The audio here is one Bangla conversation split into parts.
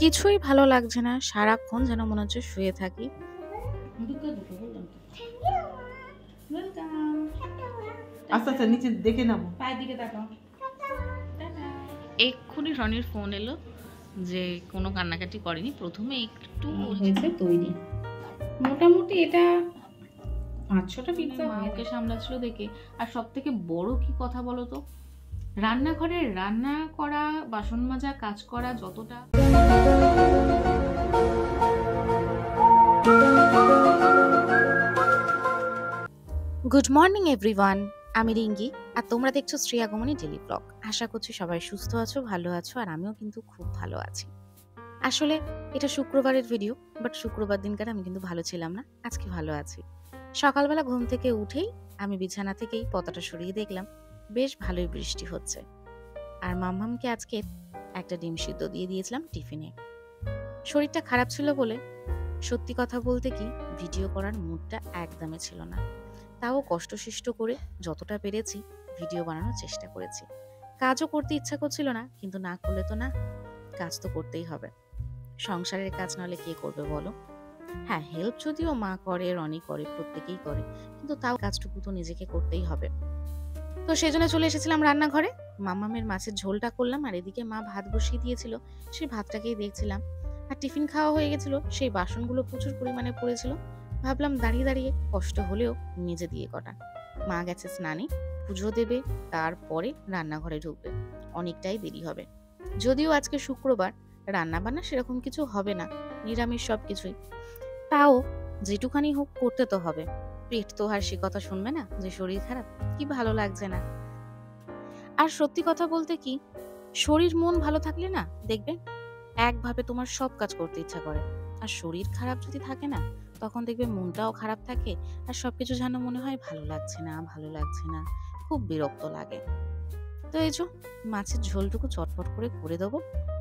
কিছুই ভালো লাগছে না, সারাক্ষণ যেন মনে হচ্ছে শুয়ে থাকি। আস্তে আস্তে নিচে দেখে নেবো। পায়ের দিকে তাকাও। এক্ষুনি রনির ফোন এলো যে কোনো কান্নাকাটি করেনি, প্রথমে একটু হয়েছে তৈরি, মোটামুটি এটা 5-6টা পিৎজা মাকে সামলাচ্ছিল দেখে। আর সব থেকে বড় কি কথা বলো তো, রান্নাঘরে রান্না করা, বাসন মাজা, কাজ করা যতটা গুড মর্নিং এভরিওয়ান, আমি রিঙ্গি আর তোমরা দেখছো শ্রী আগমনী ডেলি ব্লগ। আশা করছি সবাই সুস্থ আছো, ভালো আছো, আর আমিও কিন্তু খুব ভালো আছি। আসলে এটা শুক্রবারের ভিডিও, বাট শুক্রবার দিনকার আমি কিন্তু ভালো ছিলাম না, আজকে ভালো আছি। সকালবেলা ঘুম থেকে উঠেই আমি বিছানা থেকেই পতাটা সরিয়ে দেখলাম বেশ ভালোই বৃষ্টি হচ্ছে। আর মাম্মামকে আজকে একটা ডিম সিদ্ধ দিয়ে দিয়েছিলাম টিফিনে। শরীরটা খারাপ ছিল বলে সত্যি কথা বলতে কি ভিডিও করার মুডটা একদমই ছিল না, তাও কষ্টসিষ্ট করে যতটা পেরেছি ভিডিও বানানোর চেষ্টা করেছি। কাজও করতে ইচ্ছা করছিল না, কিন্তু না করলে তো না, কাজ তো করতেই হবে। সংসারের কাজ নাহলে কে করবে বলো? হ্যাঁ, হেল্প যদিও মা করে, রনি করে, প্রত্যেকেই করে, কিন্তু তাও কাজটুকু তো নিজেকে করতেই হবে। তো সেজন্য চলে এসেছিলাম রান্নাঘরে। মামামের মাছের ঝোলটা করলাম, আর এদিকে মা ভাত বসিয়ে দিয়েছিল, সেই ভাতটাকেই দেখছিলাম। আর টিফিন খাওয়া হয়ে গেছিল, সেই বাসনগুলো প্রচুর পরিমাণে পড়েছিল। ভাবলাম দাঁড়িয়ে দাঁড়িয়ে কষ্ট হলেও নিজে দিয়ে কটা। মা গেছে স্নানে, পুজো দেবে, তারপরে রান্নাঘরে ঢুকবে, অনেকটাই দেরি হবে। যদিও আজকে শুক্রবার, রান্না বান্না সেরকম কিছু হবে না, নিরামিষ সব কিছুই, তাও যেটুখানি হোক করতে তো হবে। পেট তো আর সে কথা শুনবে না যে শরীর খারাপ, কি ভালো লাগছে না। আর সত্যি কথা বলতে কি, শরীর মন ভালো থাকলে না দেখবে একভাবে তোমার সব কাজ করতে ইচ্ছা করে। আর শরীর খারাপ যদি থাকে না, তখন দেখবে মনটাও খারাপ থাকে, আর সবকিছু যেন মনে হয় ভালো লাগছে না, ভালো লাগছে না, খুব বিরক্ত লাগে। তো এই যে মাছের ঝোলটুকু চটপট করে করে দেবো।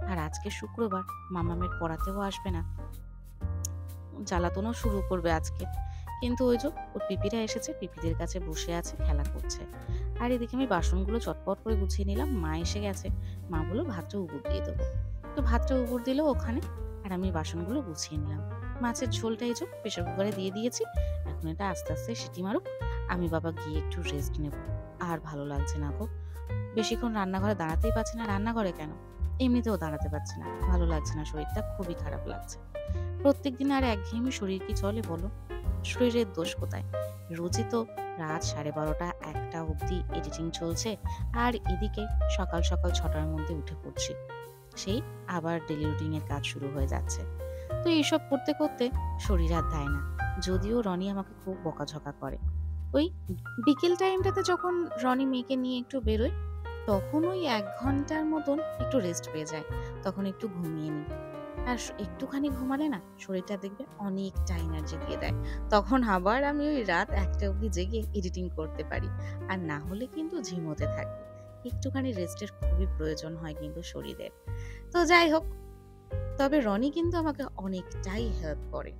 আর আজকে শুক্রবার, মামামের পড়াতেও আসবে না, জ্বালাতনও শুরু করবে আজকে। কিন্তু ওই যে ওর পিপিরা এসেছে, পিপিদের কাছে বসে আছে, খেলা করছে। আর এদিকে আমি বাসনগুলো চটপট করে গুছিয়ে নিলাম, মা এসে গেছে, মা বললো ভাতটা উপর দিয়ে দেবো। তো ভাতটা উপর দিল ওখানে, আর আমি বাসনগুলো গুছিয়ে নিলাম। মাছের ঝোলটা এই যে প্রেশার কুকারে দিয়ে দিয়েছি, এখন এটা আস্তে আস্তে সিটি মারুক, আমি বাবা গিয়ে একটু রেস্ট নেব। আর ভালো লাগছে না গো, বেশিক্ষণ রান্নাঘরে দাঁড়াতেই পারছি না, রান্নাঘরে কেন, এমনিতেও দাঁড়াতে পারছি না, ভালো লাগছে না, শরীরটা খুবই খারাপ লাগছে। প্রত্যেকদিন আর একঘেয়েমি শরীর কি চলে বলো? শরীরের দোষ কোথায়? রোজই তো রাত 12:30 1টা অবধি এডিটিং চলছে, আর এদিকে সকাল সকাল 6টার মধ্যে উঠে পড়ছি, সেই আবার ডেলি রুটিনের কাজ শুরু হয়ে যাচ্ছে। তো এইসব করতে করতে শরীর আর দেয় না। যদিও রনি আমাকে খুব বকাঝকা করে, ওই বিকেল টাইমটাতে যখন রনি মেয়েকে নিয়ে একটু বেরোয়, তখন ওই 1 ঘন্টার মতন একটু রেস্ট পেয়ে যায়, তখন একটু ঘুমিয়ে নিই। আর একটুখানি ঘুমালে না শরীরটা দেখবে অনেকটা এনার্জি দিয়ে দেয়, তখন আবার আমি ওই রাত 1টা অবধি জেগে এডিটিং করতে পারি। আর না হলে কিন্তু ঝিমোতে থাকি। একটুখানি রেস্টের খুবই প্রয়োজন হয় কিন্তু শরীরের। তো যাই হোক, তবে রনি কিন্তু আমাকে অনেকটাই হেল্প করে।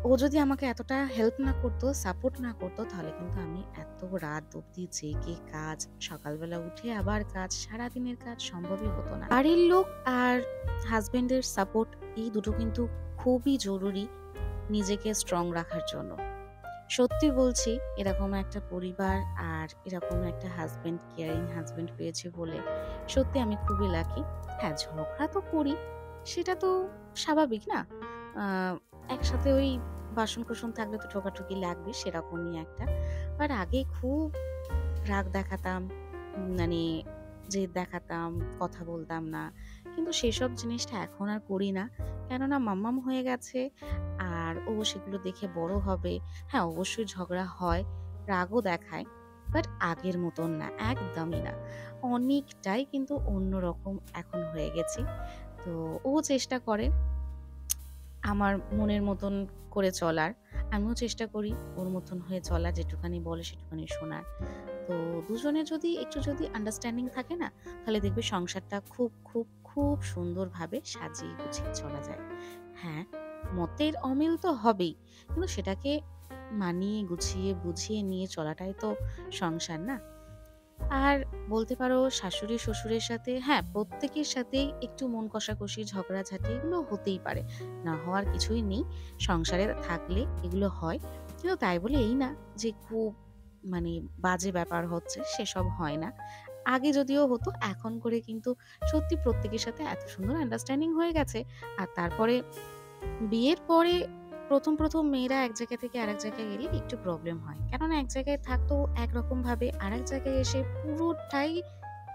ও যদি আমাকে এতটা হেল্প না করতো, সাপোর্ট না করতো, তাহলে কিন্তু আমি এত রাত অবধি জেগে কাজ, সকালবেলা উঠে আবার কাজ, সারাদিনের কাজ সম্ভবই হতো না। বাড়ির লোক আর হাজবেন্ডের সাপোর্ট, এই দুটো কিন্তু খুবই জরুরি নিজেকে স্ট্রং রাখার জন্য। সত্যি বলছি, এরকম একটা পরিবার আর এরকম একটা হাজবেন্ড, কেয়ারিং হাজবেন্ড পেয়েছি বলে সত্যি আমি খুবই লাকি। হ্যাঁ, ঝগড়া তো করি, সেটা তো স্বাভাবিক না, একসাথে ওই বাসন কোসন থাকলে তো ঠোকাঠুকি লাগবে, সেরকমই একটা। বাট আগে খুব রাগ দেখাতাম, মানে জেদ দেখাতাম, কথা বলতাম না, কিন্তু সেসব জিনিসটা এখন আর করি না, কেননা মাম্মাম হয়ে গেছে, আর ও সেগুলো দেখে বড় হবে। হ্যাঁ, অবশ্যই ঝগড়া হয়, রাগও দেখায়, বাট আগের মতন না, একদমই না, অনেকটাই কিন্তু অন্যরকম এখন হয়ে গেছি। তো ও চেষ্টা করে আমার মনের মতন করে চলার, আমিও চেষ্টা করি ওর মতন হয়ে চলার, যেটুখানি বলে সেটুখানি শোনার। তো দুজনে যদি একটু যদি আন্ডারস্ট্যান্ডিং থাকে না, তাহলে দেখবে সংসারটা খুব খুব খুব সুন্দরভাবে সাজিয়ে গুছিয়ে চলা যায়। হ্যাঁ, মতের অমিল তো হবেই, কিন্তু সেটাকে মানিয়ে গুছিয়ে বুঝিয়ে নিয়ে চলাটাই তো সংসার না। আর বলতে পারো শাশুড়ি শ্বশুরের সাথে, হ্যাঁ, প্রত্যেকের সাথেই একটু মন কষাকষি ঝগড়াঝাটি এগুলো হতেই পারে, না হওয়ার কিছুই নেই। সংসারে থাকলে এগুলো হয়, কিন্তু তাই বলে এই না যে খুব মানে বাজে ব্যাপার হচ্ছে, সেসব হয় না। আগে যদিও হতো, এখন করে কিন্তু সত্যি প্রত্যেকের সাথে এত সুন্দর আন্ডারস্ট্যান্ডিং হয়ে গেছে। আর তারপরে বিয়ের পরে প্রথম মেয়েরা এক জায়গা থেকে আরেক জায়গায় গেলে একটু প্রবলেম হয়, কেননা এক জায়গায় থাকতো একরকম ভাবে, আরেক জায়গায় এসে পুরোটাই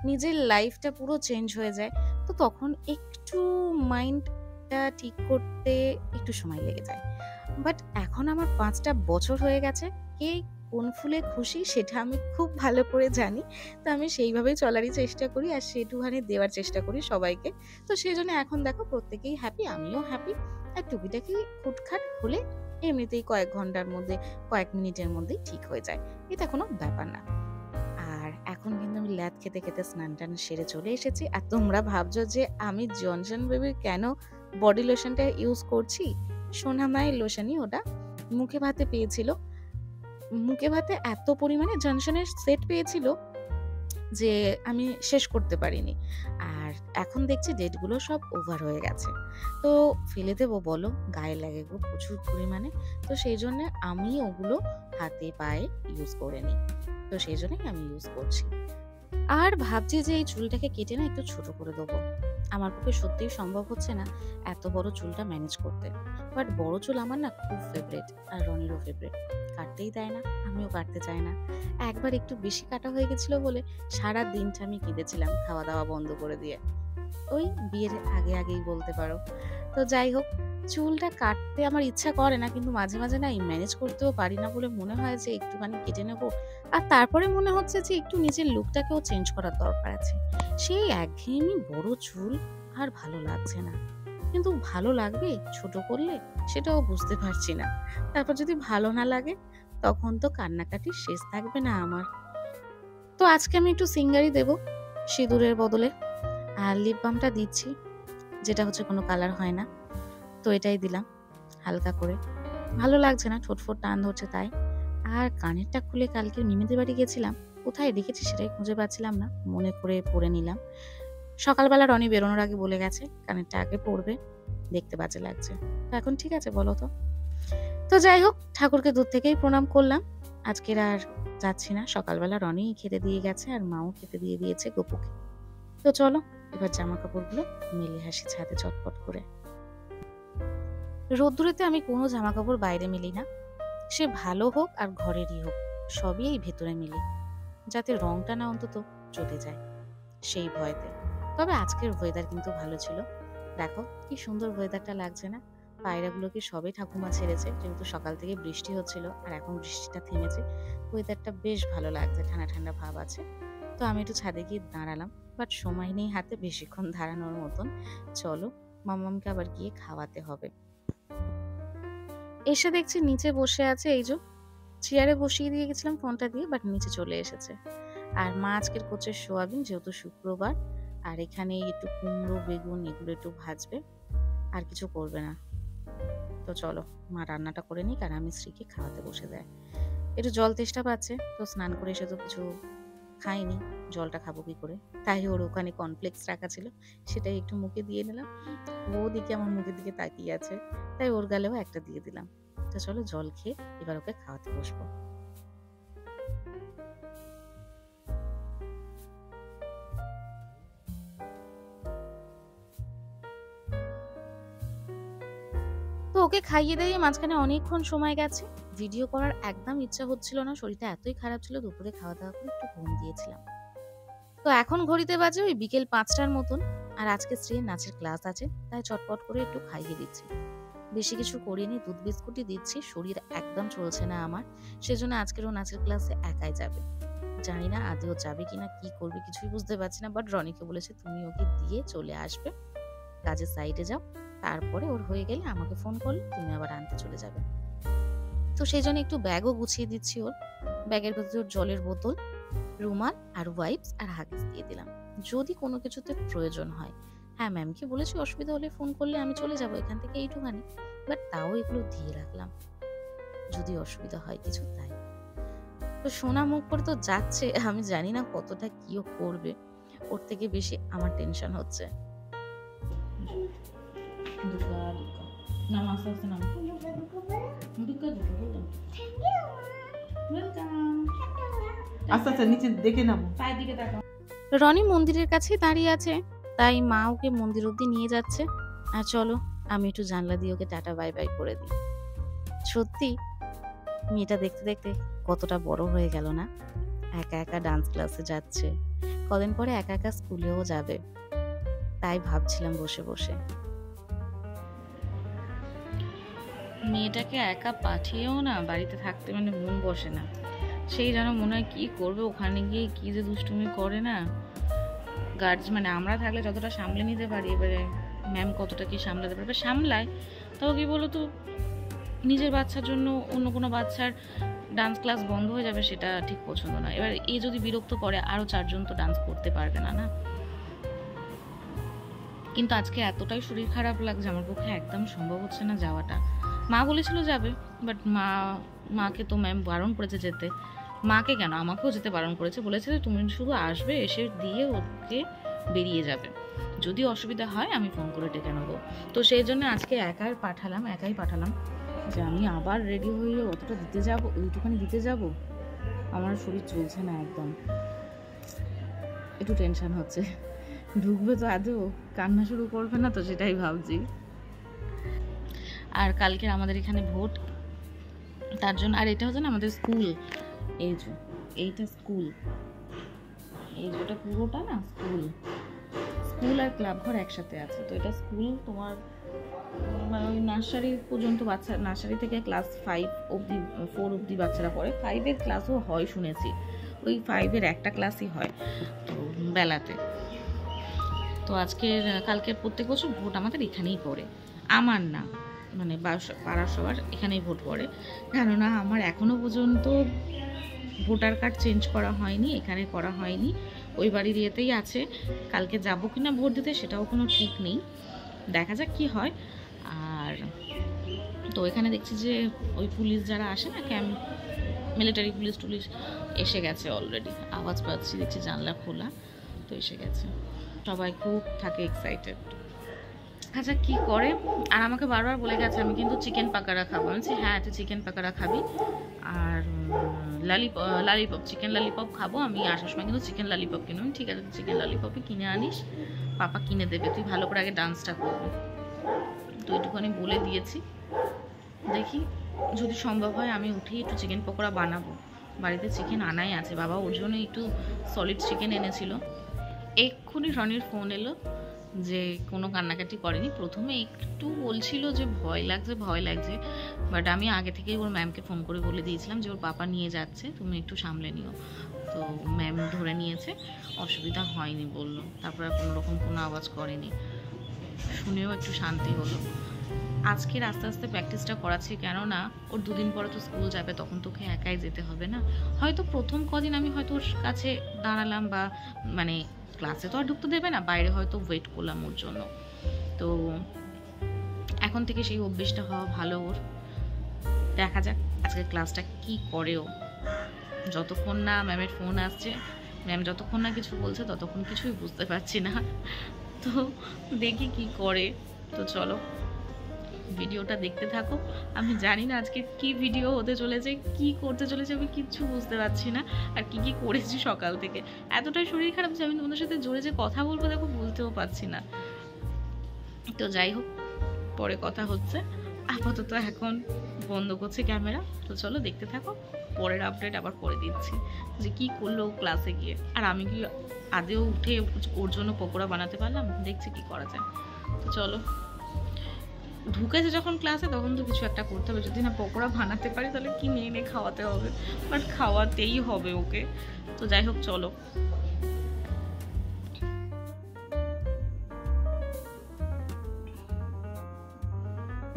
নিজের লাইফটা পুরো চেঞ্জ হয়ে যায়। তো তখন একটু মাইন্ডটা ঠিক করতে একটু সময় লেগে যায়। বাট এখন আমার ৫টা বছর হয়ে গেছে, কে কোন ফুলে খুশি সেটা আমি খুব ভালো করে জানি। তো আমি সেইভাবেই চলারই চেষ্টা করি আর সেটুখানি দেওয়ার চেষ্টা করি সবাইকে। তো সেজন্য এখন দেখো প্রত্যেকেই হ্যাপি, আমিও হ্যাপি। আর টুকিটাকি খুটখাট হলে এমনিতেই কয়েক ঘন্টার মধ্যে, কয়েক মিনিটের মধ্যেই ঠিক হয়ে যায়, এটা কোনো ব্যাপার না। আর এখন কিন্তু আমি ল্যাদ খেতে খেতে স্নান টান সেরে চলে এসেছি। আর তোমরা ভাবছো যে আমি জনসন বেবির কেন বডি লোশনটা ইউজ করছি? সোনামায়ের লোশনই ওটা, মুখে ভাতে পেয়েছিল। মুখে ভাতে এত পরিমাণে জনসনের সেট পেয়েছিল যে আমি শেষ করতে পারিনি। আর এখন দেখছি ডেটগুলো সব ওভার হয়ে গেছে, তো ফেলে দেবো বলো? গায়ে লাগে গো প্রচুর পরিমাণে। তো সেই জন্য আমি ওগুলো হাতে পায়ে ইউজ করে নিই, তো সেই জন্যই আমি ইউজ করছি। আর ভাবছি যে এই চুলটাকে কেটে না একটু ছোট করে দেবো। আমার পক্ষে সত্যিই সম্ভব হচ্ছে না এত বড় চুলটা ম্যানেজ করতে। বাট বড় চুল আমার না খুব ফেভারিট, আর রনিরও ফেভারিট। কাটতেই দেয় না, আমিও কাটতে চাই না। একবার একটু বেশি কাটা হয়ে গেছিল বলে সারা দিনটা আমি কেঁদেছিলাম খাওয়া দাওয়া বন্ধ করে দিয়ে, ওই বিয়ের আগেই বলতে পারো। তো যাই হোক, চুলটা কাটতে আমার ইচ্ছা করে না, কিন্তু মাঝে মাঝে না ম্যানেজ করতেও পারি না বলে মনে হয় যে একটুখানি কেটে নেবো। আর তারপরে মনে হচ্ছে যে একটু নিজের লুকটাকেও চেঞ্জ করার দরকার আছে। সেই একঘেয়েমি বড় চুল আর ভালো লাগছে না। কিন্তু ভালো লাগবে ছোট করলে, সেটাও বুঝতে পারছি না। তারপর যদি ভালো না লাগে, তখন তো কান্নাকাটির শেষ থাকবে না আমার। তো আজকে আমি একটু সিঙ্গারি দেবো সিঁদুরের বদলে। আর লিপ বামটা দিচ্ছি, যেটা হচ্ছে কোনো কালার হয় না, তো এটাই দিলাম হালকা করে। ভালো লাগছে না, ঠোঁট ফোট টান ধরছে তাই। আর কানেরটা খুলে কালকে মিমিদের বাড়ি গেছিলাম, কোথায় রেখেছি সেটাই খুঁজে পাচ্ছিলাম না, মনে করে পরে নিলাম। সকালবেলা রনি বেরোনোর আগে বলে গেছে কানেরটা আগে পরবে, দেখতে বাজে লাগছে। তো এখন ঠিক আছে বলো তো? তো যাই হোক, ঠাকুরকে দূর থেকেই প্রণাম করলাম। আজকের আর যাচ্ছি না, সকালবেলা রনি খেতে দিয়ে গেছে আর মাও খেতে দিয়ে দিয়েছে গপুকে। তো চলো এবার জামা কাপড়গুলো মেলে হাসি ছাদে চটপট করে। রোদ্দুরেতে আমি কোনো জামা কাপড় বাইরে মেলি না, সে ভালো হোক আর ঘরেরই হোক, সবই এই ভেতরে মেলি, যাতে রংটা না অন্তত চলে যায় সেই ভয়তে। তবে আজকের ওয়েদার কিন্তু ভালো ছিল, দেখো কি সুন্দর ওয়েদারটা লাগছে না? পায়রাগুলো কি সবে ঠাকুমা ছেড়েছে, যেহেতু সকাল থেকে বৃষ্টি হচ্ছিল আর এখন বৃষ্টিটা থেমেছে, ওয়েদারটা বেশ ভালো লাগছে, ঠান্ডা ঠান্ডা ভাব আছে। তো আমি একটু ছাদে গিয়ে দাঁড়ালাম, বাট সময় নেই হাতে বেশিক্ষণ দাঁড়ানোর মতন। চলো মামামকে আবার গিয়ে খাওয়াতে হবে। এসে দেখছি নিচে বসে আছে, এই যে চেয়ারে বসিয়ে দিয়ে গেছিলাম ফোনটা দিয়ে, বাট নিচে চলে এসেছে। আর মা আজকের করছে সোয়াবিন, যেহেতু শুক্রবার। আর এখানে একটু কুমড়ো বেগুন এগুলো একটু ভাজবে, আর কিছু করবে না। তো চলো মা রান্নাটা করে নিক আর আমি স্ত্রীকে খাওয়াতে বসে দেয়। একটু জল তেষ্টা পাচ্ছে, তো স্নান করে এসে তো কিছু খাইনি, জলটা খাবো কি করে? তাই ওর ওখানে কর্নফ্লেক্স রাখা ছিল, সেটাই একটু মুখে দিয়ে নিলাম। ও দিকে আমার মুখের দিকে তাকিয়ে আছে, তাই ওর গালেও একটা দিয়ে দিলাম। তো চলো জল খেয়ে এবার ওকে খাওয়াতে বসবো। তো ওকে খাইয়ে দিয়ে মাঝখানে অনেকক্ষণ সময় গেছে, ভিডিও করার একদম ইচ্ছা হচ্ছিল না, শরীরটা এতই খারাপ ছিল। দুপুরে খাওয়া দাওয়া করে একটু ঘুম দিয়েছিলাম। তো এখন ঘড়িতে বাজে ওই বিকেল 5টার মতন। আর আজকে স্ত্রীর নাচের ক্লাস আছে, তাই চটপট করে একটু খাইয়ে দিচ্ছি। বেশি কিছু করিনি, দুধ বিস্কুটই দিচ্ছি, শরীর একদম চলছে না আমার। সেজন্য আজকের ও নাচের ক্লাসে একাই যাবে। জানি না আদেও যাবে কিনা, কি করবে কিছুই বুঝতে পারছি না। বাট রনিকে বলেছে তুমি ওকে দিয়ে চলে আসবে, কাজের সাইডে যাও, তারপরে ওর হয়ে গেলে আমাকে ফোন করলে তুমি আবার আনতে চলে যাবে। তো সেই জন্য একটু ব্যাগও গুছিয়ে দিচ্ছি ওর। ব্যাগের ভেতর জলের বোতল, রুমাল আর ওয়াইপস আর হাগিস দিয়ে দিলাম, যদি কোনো কিছুতে প্রয়োজন হয়। হ্যাঁ, ম্যামকে বলেছি অসুবিধা হলে ফোন করলে আমি চলে যাবো এখান থেকে এইটুখানি, বাট তাও এগুলো দিয়ে রাখলাম যদি অসুবিধা হয় কিছু, তাই। তো সোনা মুখ করে তো যাচ্ছে, আমি জানি না কতটা কি ও করবে। ওর থেকে বেশি আমার টেনশন হচ্ছে। দুর্গা দুর্গা নাম আস্তে আস্তে নাম দুর্গা দুর্গা বললাম ওয়েলকাম। আস্তে আস্তে নিচে দেখে নামো। পায়ের দিকে তাকাও। রনি মন্দিরের কাছে দাঁড়িয়ে আছে, তাই মা ওকে মন্দির অব্দি নিয়ে যাচ্ছে। আর চলো আমি একটু জানলা দিয়ে ওকে টাটা বাই বাই করে দিই। সত্যি মেয়েটা দেখতে দেখতে কতটা বড় হয়ে গেল না। একা একা ডান্স ক্লাসে যাচ্ছে, কদিন পরে একা একা স্কুলেও যাবে। তাই ভাবছিলাম বসে বসে, মেয়েটাকে একা পাঠিয়েও না বাড়িতে থাকতে মানে মন বসে না। সেই যেন মনে হয় কি করবে ওখানে গিয়ে, কি যে দুষ্টুমি করে না। গার্ডস মানে আমরা থাকলে যতটা সামলে নিতে পারি, এবারে ম্যাম কতটা কি সামলাতে পারবে, সামলায়। তাও কি বলতো, নিজের বাচ্চার জন্য অন্য কোনো বাচ্চার ডান্স ক্লাস বন্ধ হয়ে যাবে সেটা ঠিক পছন্দ না। এবার এই যদি বিরক্ত করে, আরো 4 জন তো ডান্স করতে পারবে না না। কিন্তু আজকে এতটাই শরীর খারাপ লাগছে, আমার পক্ষে একদম সম্ভব হচ্ছে না যাওয়াটা। মা বলেছিল যাবে, বাট মাকে তো ম্যাম বারণ করেছে যেতে। মাকে কেন, আমাকেও যেতে বারণ করেছে, বলেছে তুমি শুধু আসবে, এসে দিয়ে ওকে বেরিয়ে যাবে, যদি অসুবিধা হয় আমি ফোন করে ডেকে নেবো। তো সেই জন্য আজকে একাই পাঠালাম যে আমি আবার রেডি হয়ে অতটা দিতে যাব, ওইটুখানি দিতে যাব। আমার শরীর চলছে না একদম, একটু টেনশন হচ্ছে। ঢুকবে তো আদৌ, কান্না শুরু করবে না তো, সেটাই ভাবছি। আর কালকে আমাদের এখানে ভোট, তার জন্য। আর এটা হচ্ছে না আমাদের স্কুল, এইটা স্কুল, এই যে ওটা পুরোটা না স্কুল আর ক্লাব ঘর একসাথে আছে। তো এটা স্কুল, তোমার মানে ওই নার্সারি পর্যন্ত বাচ্চা, নার্সারি থেকে ক্লাস 5 অবধি, 4 অবধি বাচ্চারা পড়ে। 5-এর ক্লাসও হয় শুনেছি, ওই 5-এর একটা ক্লাসই হয় তো বেলাতে। তো কালকের প্রত্যেক বছর ভোট আমাদের এখানেই পড়ে, আমার না মানে পাড়ার সবার এখানেই ভোট পড়ে। কেননা আমার এখনো পর্যন্ত ভোটার কার্ড চেঞ্জ করা হয়নি, এখানে করা হয়নি, ওই বাড়ির ইয়েতেই আছে। কালকে যাবো কিনা ভোট দিতে সেটাও কোনো ঠিক নেই, দেখা যাক কি হয়। আর তো এখানে দেখছি যে ওই পুলিশ যারা আসে না, ক্যাম্প মিলিটারি পুলিশ এসে গেছে অলরেডি, আওয়াজ পাচ্ছি, দেখছি জানলা খোলা, তো এসে গেছে। সবাই খুব থাকে এক্সাইটেড, আচ্ছা কি করে। আর আমাকে বারবার বলে গেছে আমি কিন্তু চিকেন পাকোড়া খাবো। আমি বলছি হ্যাঁ তুই চিকেন পাকোড়া খাবি, আর লালিপপ চিকেন লালিপপ খাবো। আমি আসার সময় কিন্তু চিকেন লালিপপ কিনবো। ঠিক আছে চিকেন লালিপপই কিনে আনিস, পাপা কিনে দেবে, তুই ভালো করে আগে ডান্সটা করবি। তো এইটুকুনি বলে দিয়েছি, দেখি যদি সম্ভব হয় আমি উঠেই একটু চিকেন পকোড়া বানাবো। বাড়িতে চিকেন আনাই আছে, বাবা ওর জন্য একটু সলিড চিকেন এনেছিল। এক্ষুনি রনির ফোন এলো যে কোনো কান্নাকাটি করেনি। প্রথমে একটু বলছিল যে ভয় লাগছে, বাট আমি আগে থেকেই ওর ম্যামকে ফোন করে বলে দিয়েছিলাম যে ওর পাপা নিয়ে যাচ্ছে, তুমি একটু সামলে নিও। তো ম্যাম ধরে নিয়েছে, অসুবিধা হয়নি বললো। তারপর আর কোনো রকম কোনো আওয়াজ করেনি, শুনেও একটু শান্তি হলো। আজকের আস্তে আস্তে প্র্যাকটিসটা করাচ্ছি, কেননা ওর 2 দিন পরে তো স্কুল যাবে, তখন তোকে একাই যেতে হবে না। হয়তো প্রথম কদিন আমি হয়তো ওর কাছে দাঁড়ালাম, বা মানে ক্লাসে তো আর ঢুকতে দেবে না, বাইরে হয়তো ওয়েট করলাম ওর জন্য। তো এখন থেকে সেই অভ্যেসটা হওয়া ভালো ওর। দেখা যাক আজকে ক্লাসটা কি করে ও। যতক্ষণ না ম্যামের ফোন আসছে, ম্যাম যতক্ষণ না কিছু বলছে, ততক্ষণ কিছুই বুঝতে পারছি না। তো দেখি কি করে। তো চলো ভিডিওটা দেখতে থাকো। আমি জানি না আজকে কি ভিডিও হতে চলেছে, কি করতে চলেছে, আমি কিচ্ছু বুঝতে পারছি না। আর কি করেছি সকাল থেকে, এতটাই শরীর খারাপ যে আমি তোমাদের সাথে জোরে যে কথা বলবো দেখো বলতেও পারছি না। তো যাই হোক, পরে কথা হচ্ছে। আপাতত এখন বন্ধ করছি ক্যামেরা। তো চলো দেখতে থাকো, পরের আপডেট আবার পরে দিচ্ছি যে কি করলো ক্লাসে গিয়ে। আর আমি কি আদেও উঠে ওর জন্য পকোড়া বানাতে পারলাম, দেখছি কি করা যায়। তো চলো, ঢুকেছে যখন ক্লাসে তখন তো কিছু একটা করতে হবে। যদি না পকোড়া বানাতে পারি তাহলে কি নিয়ে খাওয়াতে হবে, বাট খাওয়াতেই হবে ওকে। তো যাই হোক চলো।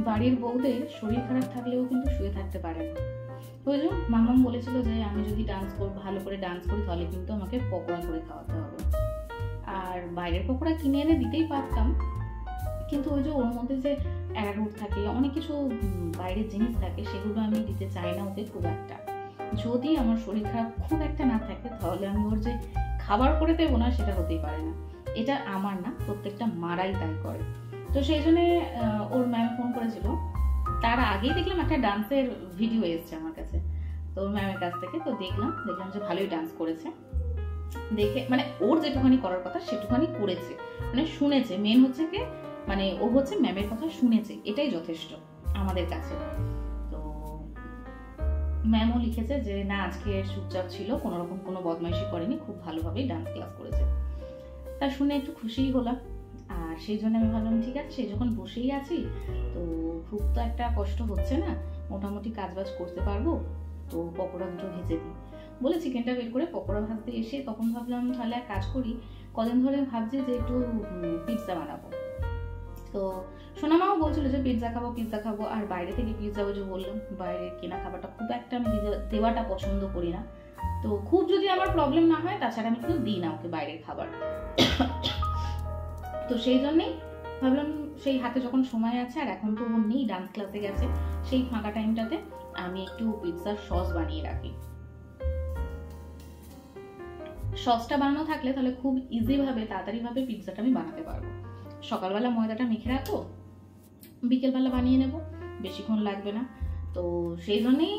বাড়ির বউদের শরীর খারাপ থাকলেও কিন্তু শুয়ে থাকতে পারে না। ওই যে মামাম বলেছিল যে আমি যদি ভালো করে ডান্স করি তাহলে কিন্তু আমাকে পকোড়া করে খাওয়াতে হবে। আর বাইরের পকোড়া কিনে এনে দিতেই পারতাম, কিন্তু ওই যে ওর মধ্যে যে অ্যারারুট থাকে, অনেক কিছু বাইরের জিনিস থাকে, সেগুলো আমি দিতে চাই না ওকে খুব একটা। যদি আমার শরীর খারাপ খুব একটা না থাকে তাহলে আমি ওর যে খাবার করে দেবো না সেটা হতেই পারে না। এটা আমার না, প্রত্যেকটা মারাই তাই করে। তো সেই জন্য ওর ম্যাম ফোন করেছিল, তার আগেই দেখলাম একটা ডান্সের ভিডিও এসছে আমার কাছে, তো ওর ম্যামের কাছ থেকে। তো দেখলাম যে ভালোই ডান্স করেছে। দেখে মানে ওর যেটুখানি করার কথা সেটুখানি করেছে, মানে শুনেছে। মেন হচ্ছে কি মানে ও হচ্ছে ম্যামের কথা শুনেছে, এটাই যথেষ্ট আমাদের কাছে। তো ম্যামও লিখেছে যে না, আজকে চুপচাপ ছিল, কোনো রকম কোনো বদমাইশি করেনি, খুব ভালোভাবেই ডান্স ক্লাস করেছে। তা শুনে একটু খুশিই হলাম। আর সেই জন্য আমি ভাবলাম ঠিক আছে, সেই যখন বসেই আছি তো খুব তো একটা কষ্ট হচ্ছে না, মোটামুটি কাজবাজ করতে পারবো, তো পকোড়া দুটো ভেজে দিই বলে চিকেনটা বের করে পকোড়া ভাজতে এসে তখন ভাবলাম তাহলে এক কাজ করি, কদিন ধরে ভাবছি যে একটু পিৎজা বানাবো। তো সোনামাও বলছিল যে পিৎজা খাবো, আর বাইরে থেকে পিৎজা, ওই যে বললাম বাইরে কেনা খাবারটা খুব একটা আমি দেওয়াটা পছন্দ করি না। তো খুব যদি আমার প্রবলেম না হয়, তাছাড়া আমি কিন্তু দিই না ওকে বাইরের খাবার। তো সেই জন্যেই ভাবলাম সেই হাতে যখন সময় আছে, আর এখন তো ও নেই, ডান্স ক্লাসে গেছে, সেই ফাঁকা টাইমটাতে আমি একটু পিৎজার সস বানিয়ে রাখি। সসটা বানানো থাকলে তাহলে খুব ইজি ভাবে তাড়াতাড়ি ভাবে পিৎজাটা আমি বানাতে পারবো। সকালবেলা ময়দাটা মেখে রাখবো, বিকেলবেলা বানিয়ে নেব, বেশিক্ষণ লাগবে না। তো সেই জন্যেই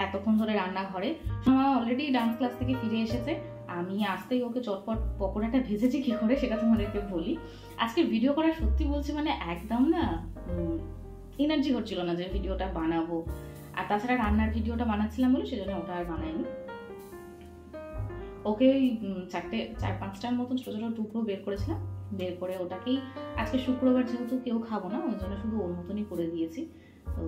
এতক্ষণ ধরে রান্নাঘরে। সময় অলরেডি ডান্স ক্লাস থেকে ফিরে এসেছে, আমি আসতেই ওকে চটপট পকোড়াটা ভেজেছি কি করে সেটা তোমাদেরকে বলি। আজকে ভিডিও করা সত্যি বলছি মানে একদম না এনার্জি হচ্ছিল না যে ভিডিওটা বানাবো। আর তাছাড়া রান্নার ভিডিওটা বানাচ্ছিলাম বলে সেজন্য ওটা আর বানাইনি। ওকে ওই 4-5টার মতন ছোট ছোট টুকরো বের করেছিলাম, বের করে ওটাকেই আজকে শুক্রবার যেহেতু কেউ খাবো না ওই জন্য শুধু ওর মতনই করে দিয়েছি। তো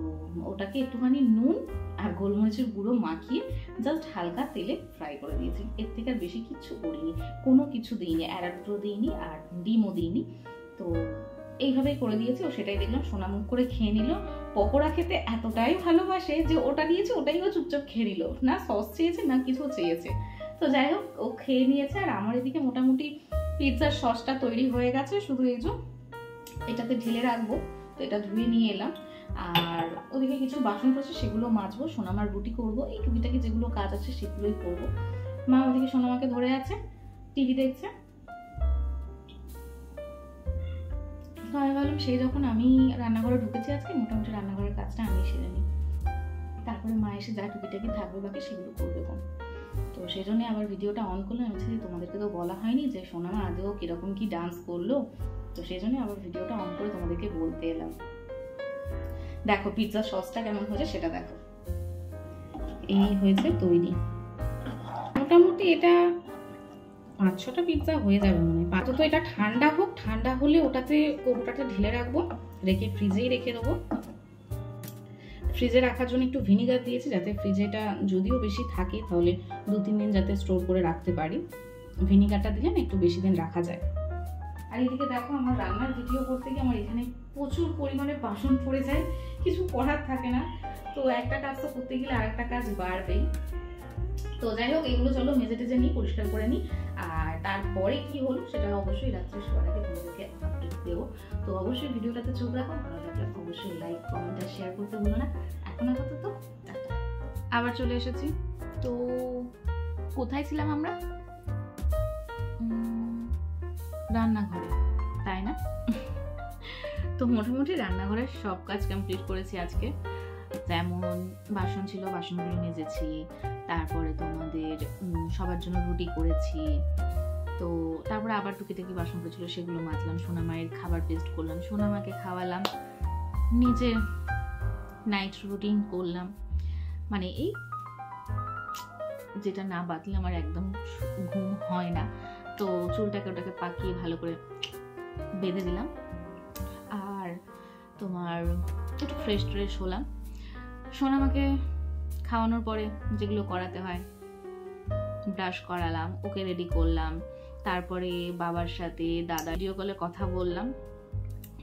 ওটাকে একটুখানি নুন আর গোলমরিচের গুঁড়ো মাখিয়ে জাস্ট হালকা তেলে ফ্রাই করে দিয়েছি, এর থেকে আর বেশি কিচ্ছু করিনি, কোনো কিছু দিইনি, এরাটুকু দিইনি আর ডিমও দিইনি। তো এইভাবেই করে দিয়েছি। ও সেটাই দেখলাম সোনামুখ করে খেয়ে নিল। পকোড়া খেতে এতটাই ভালোবাসে যে ওটা দিয়েছে ওটাই ও চুপচাপ খেয়ে নিল, না সস চেয়েছে না কিছু চেয়েছে। তো যাই হোক ও খেয়ে নিয়েছে। আর আমার এদিকে মোটামুটি পিৎজার সসটা তৈরি হয়ে গেছে, শুধু এই যে এটাতে ঢেলে রাখবো। তো এটা ধুয়ে নিয়ে এলাম। আর ওদিকে কিছু বাসন পড়ছে সেগুলো মাজবো, সোনামার রুটি করবো, এই টুকিটাকি যেগুলো কাজ আছে সেগুলোই করবো। মা ওদিকে সোনামাকে ধরে আছে, টিভি দেখছে। তো আমি ভাবলাম সেই যখন আমি রান্নাঘরে ঢুকেছি আজকে, মোটামুটি রান্নাঘরের কাজটা আমি সেরে নিই, তারপরে মা এসে যা টুকিটাকি থাকবে বাকি সেগুলো করবে কোন। তো সেই জন্যই আবার ভিডিওটা অন করলাম। আমি বলছি তোমাদেরকে তো বলা হয়নি যে সোনামা আদেও কিরকম কি ডান্স করলো, তো সেই জন্যই আবার ভিডিওটা অন করে তোমাদেরকে বলতে এলাম। দেখো পিৎজা সসটা কেমন হয়েছে সেটা দেখো, এই হয়েছে তৈরি। মোটামুটি এটা 5-6টা পিৎজা হয়ে যাবে মনে হয়। পাঁচ তো এটা ঠান্ডা হোক, ঠান্ডা হলে ওটাতে কৌটোটাতে ঢেলে রাখবো, রেখে ফ্রিজেই রেখে দেবো। ফ্রিজে রাখার জন্য একটু ভিনিগার দিয়েছি যাতে ফ্রিজেটা যদিও বেশি থাকে তাহলে 2-3 দিন যাতে স্টোর করে রাখতে পারি। ভিনিগারটা দিলে না একটু বেশি দিন রাখা যায়। আর এদিকে দেখো আমার রান্নার ভিডিও করতে গিয়ে আমার এখানে প্রচুর পরিমাণে বাসন পড়ে যায়, কিছু করার থাকে না। তো একটা কাজ তো করতে গেলে আর একটা কাজ বাড়বেই। তো যাই হোক এগুলো চলো মেজে টেজে নিই, পরিষ্কার করে নিই। আর তারপরে কি হলো সেটা অবশ্যই রাত্রে শোয়ার আগে তোমাদেরকে আপডেট দেবো। তো অবশ্যই ভিডিওটাতে চোখ রাখো, ভালো লাগলে অবশ্যই লাইক কমেন্ট আর শেয়ার করতে ভুলো না। এখন আপাতত টাটা। আবার চলে এসেছি। তো কোথায় ছিলাম আমরা? রান্নাঘরে, তাই না? তো মোটামুটি রান্নাঘরের সব কাজ কমপ্লিট করেছি আজকে। যেমন বাসন ছিল বাসনগুলো মেজেছি, তারপরে তোমাদের সবার জন্য রুটি করেছি। তো তারপরে আবার টুকিটাকি বাসন পড়েছিল সেগুলো মাজলাম, সোনামায়ের খাবার পেস্ট করলাম, সোনামাকে খাওয়ালাম, নিজে নাইট রুটিন করলাম। মানে এই যেটা না বাঁধলে আমার একদম ঘুম হয় না। তো চুলটাকে ওটাকে পাকিয়ে ভালো করে বেঁধে দিলাম। আর তোমার একটু ফ্রেশ হলাম। সোনামাকে খাওয়ানোর পরে যেগুলো করাতে হয় ব্রাশ করালাম, ওকে রেডি করলাম। তারপরে বাবার সাথে দাদা ভিডিও কলে কথা বললাম,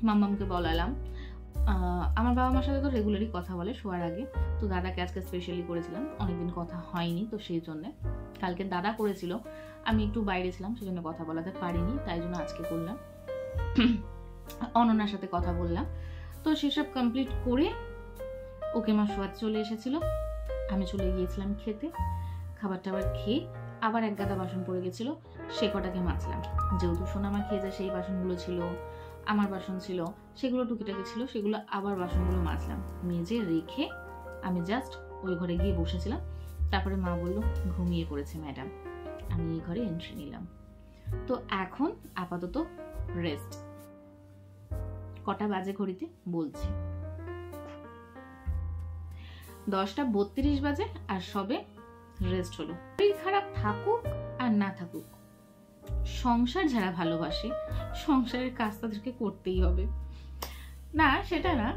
মাম্মামকে বলালাম। আমার বাবা মার সাথে তো রেগুলারই কথা বলে শোয়ার আগে। তো দাদাকে আজকে স্পেশালি করেছিলাম, অনেকদিন কথা হয়নি তো সেই জন্যে। কালকে দাদা করেছিল, আমি একটু বাইরে ছিলাম সেজন্য কথা বলাতে পারিনি, তাই জন্য আজকে করলাম। অনন্যার সাথে কথা বললাম। তো সেসব কমপ্লিট করে ওকে মা শোয়াতে চলে এসেছিল। আমি চলে গিয়েছিলাম খেতে। খাবার টাবার খেয়ে আবার এক গাদা বাসন পড়ে গেছিলো, সে কটাকে মাজলাম। যেহেতু সোনামা খেয়ে যায় সেই বাসনগুলো ছিল, আমার বাসন ছিল, সেগুলো টুকিটাকি ছিল, সেগুলো আবার বাসনগুলো মাজলাম। মেজে রেখে আমি জাস্ট ওই ঘরে গিয়ে বসেছিলাম। তারপরে মা বললো ঘুমিয়ে পড়েছে ম্যাডাম, আমি এই ঘরে এন্ট্রি নিলাম। তো এখন আপাতত রেস্ট। কটা বাজে ঘড়িতে বলছি, 10:32 বাজে, আর সবে রেস্ট হলো। শরীর খারাপ থাকুক আর না থাকুক, সংসার যারা ভালোবাসে সংসারের কাজ তাদেরকে করতেই হবে। না সেটা না,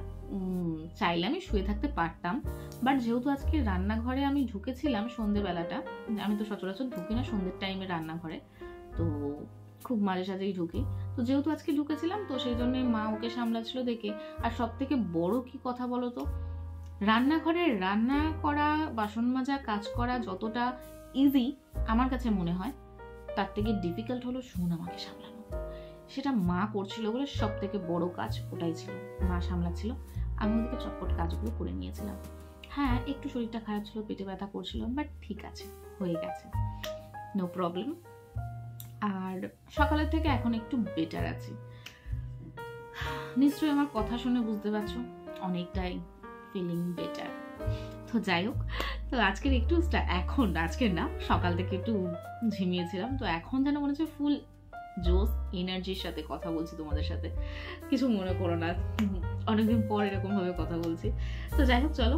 চাইলে আমি শুয়ে থাকতে পারতাম, বাট যেহেতু আজকে রান্নাঘরে আমি ঢুকেছিলাম সন্ধ্যেবেলাটা, আমি তো সচরাচর ঢুকি না সন্ধ্যের টাইমে রান্নাঘরে, তো খুব মাঝে সাঝেই ঢুকি। তো যেহেতু আজকে ঢুকেছিলাম তো সেই জন্য মা ওকে সামলাচ্ছিল দেখে। আর সব থেকে বড় কি কথা বলো তো, রান্নাঘরে রান্না করা, বাসন মাজা, কাজ করা যতটা ইজি আমার কাছে মনে হয়, তার থেকে ডিফিকাল্ট হলো সোনামাকে সামলানো। সেটা মা করছিল বলে সব থেকে বড় কাজ ওটাই ছিল, মা সামলাচ্ছিল, আমি ওদিকে চটপট কাজগুলো করে নিয়েছিলাম। হ্যাঁ একটু শরীরটা খারাপ ছিল, পেটে ব্যথা করছিল, বাট ঠিক আছে, হয়ে গেছে, নো প্রবলেম। আর সকালের থেকে এখন একটু বেটার আছি। নিশ্চয়ই আমার কথা শুনে বুঝতে পারছো অনেকটাই ফিলিং বেটার। তো যাই হোক, তো আজকের একটু এখন, আজকের না সকাল থেকে একটু ঝিমিয়েছিলাম, তো এখন যেন মনে হচ্ছে ফুল জোস এনার্জির সাথে কথা বলছি তোমাদের সাথে, কিছু মনে করো না, অনেকদিন পর এরকম ভাবে কথা বলছি। তো যাই হোক চলো,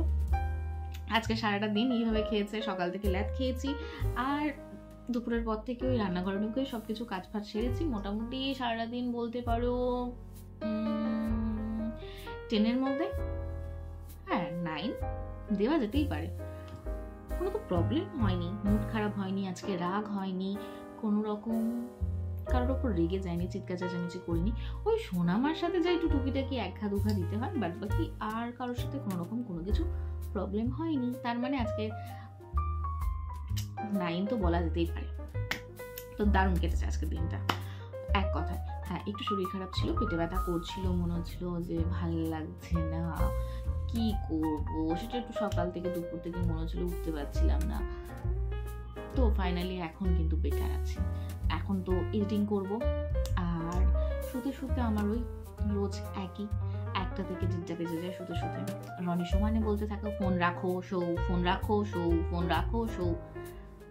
আজকে সারাটা দিন এইভাবে খেয়েছে, সকাল থেকে ল্যাদ খেয়েছি, আর দুপুরের পর থেকে ওই রান্নাঘরে ঢুকে সবকিছু কাজ ফাজ সেরেছি। মোটামুটি সারাটা দিন বলতে পারো 10-এর মধ্যে, হ্যাঁ 9 দেওয়া যেতেই পারে। কোনো তো প্রবলেম হয়নি, মুড খারাপ হয়নি, আজকে রাগ হয়নি, কোনো রকম কারোর ওপর রেগে যায়নি, চিৎকার চেঁচামেচি করিনি। ওই সোনামার সাথে যাই একটু টুকিটাকি এক ঘা দুঘা দিতে হয়, বাট বাকি আর কারোর সাথে কোনো রকম কোনো কিছু প্রবলেম হয়নি। তার মানে আজকে 9 তো বলা যেতেই পারে। তো দারুণ কেটেছে আজকের দিনটা এক কথায়। হ্যাঁ একটু শরীর খারাপ ছিল, পেটে ব্যথা করছিল, মনে হচ্ছিল যে ভালো লাগছে না, কি করবো সেটা একটু সকাল থেকে দুপুর থেকে মনে হচ্ছিল, উঠতে পারছিলাম না। তো ফাইনালি এখন কিন্তু বেটার আছে। এখন তো এডিটিং করব, আর শুতে শুতে আমার ওই রোজ একই 1টা থেকে 3টা বেজে যায় শুতে শুতে। রনি সমানে বলতে থাকো ফোন রাখো শো, ফোন রাখো শো, ফোন রাখো শো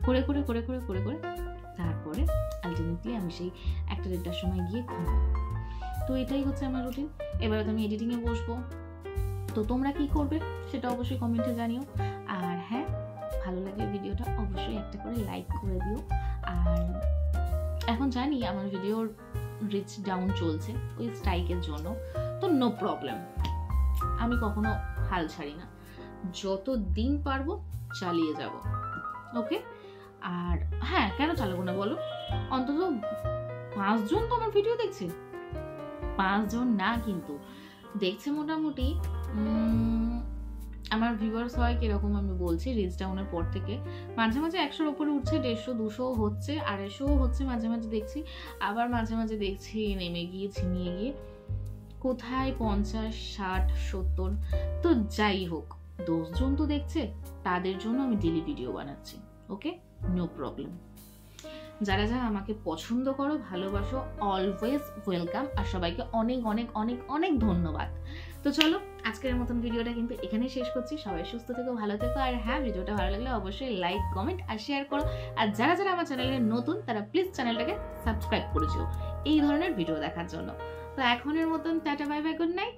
করে করে করে করে করে করে তারপরে আলটিমেটলি আমি সেই 1টা-1.5টার সময় গিয়ে ঘুমাই। তো এটাই হচ্ছে আমার রুটিন। এবারে তো আমি এডিটিংয়ে বসবো। তো তোমরা কি করবে সেটা অবশ্যই কমেন্টে জানিও। আর হ্যাঁ, ভালো লাগলে ভিডিওটা অবশ্যই একটা করে লাইক করে দিও। আর এখন জানি আমার ভিডিওর রিচ ডাউন চলছে ওই স্ট্রাইকের জন্য, তো নো প্রবলেম, আমি কখনো হাল ছাড়ি না, যত দিন পারবো চালিয়ে যাব, ওকে। আর হ্যাঁ, কেন চালাবো না বলো, অন্তত 5 জন তো আমার ভিডিও দেখছে, 5 জন না কিন্তু দেখছে মোটামুটি। আমার ভিউয়ার্স হয় কিরকম আমি বলছি, রিচ ডাউনের পর থেকে মাঝে মাঝে 100-র উপরে উঠছে, 150, 200 হচ্ছে, 250 হচ্ছে মাঝে মাঝে দেখছি, আবার মাঝে মাঝে দেখছি নেমে গিয়ে ঝিমিয়ে গিয়ে কোথায় 50, 60, 70। তো যাই হোক, 10 জন তো দেখছে, তাদের জন্য আমি ডেইলি ভিডিও বানাচ্ছি, ওকে, নো প্রবলেম। যারা যারা আমাকে পছন্দ করো, ভালোবাসো, অলওয়েজ ওয়েলকাম। আর সবাইকে অনেক অনেক অনেক অনেক ধন্যবাদ। তো চলো, আজকের মতন ভিডিওটা কিন্তু এখানেই শেষ করছি। সবাই সুস্থ থেকো, ভালো থেকো। আর হ্যাঁ, ভিডিওটা ভালো লাগলে অবশ্যই লাইক, কমেন্ট আর শেয়ার করো। আর যারা যারা আমার চ্যানেলে নতুন, তারা প্লিজ চ্যানেলটাকে সাবস্ক্রাইব করে দিও এই ধরনের ভিডিও দেখার জন্য। তো এখনের মতন tata, bye bye, good night.